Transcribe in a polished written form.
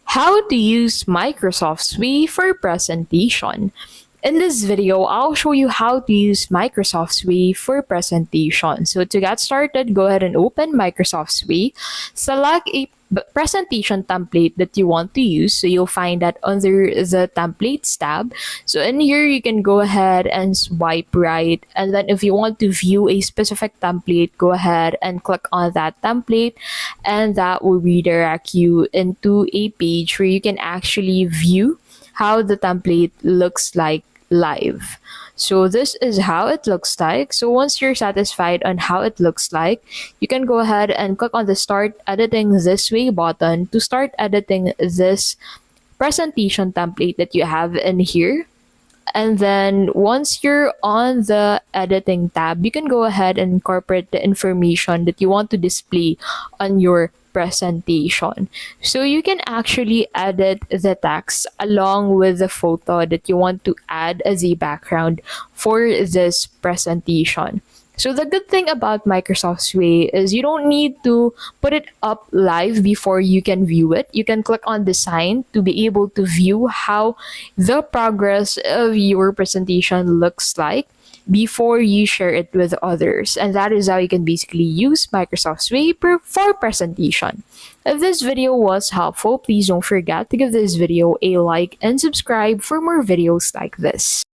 How to use Microsoft Suite for presentation. In this video, I'll show you how to use Microsoft Suite for presentation. So to get started, go ahead and open Microsoft Suite. Select a presentation template that you want to use. So you'll find that under the templates tab. So in here, you can go ahead and swipe right. And then if you want to view a specific template, go ahead and click on that template. And that will redirect you into a page where you can actually view how the template looks like live. So this is how it looks like. So once you're satisfied on how it looks like, you can go ahead and click on the Start Editing This Way button to start editing this presentation template that you have in here. And then once you're on the editing tab, you can go ahead and incorporate the information that you want to display on your presentation. So you can actually edit the text along with the photo that you want to add as a background for this presentation. So the good thing about Microsoft Suite is you don't need to put it up live before you can view it. You can click on design to be able to view how the progress of your presentation looks like before you share it with others. And that is how you can basically use Microsoft Suite for presentation. If this video was helpful, please don't forget to give this video a like and subscribe for more videos like this.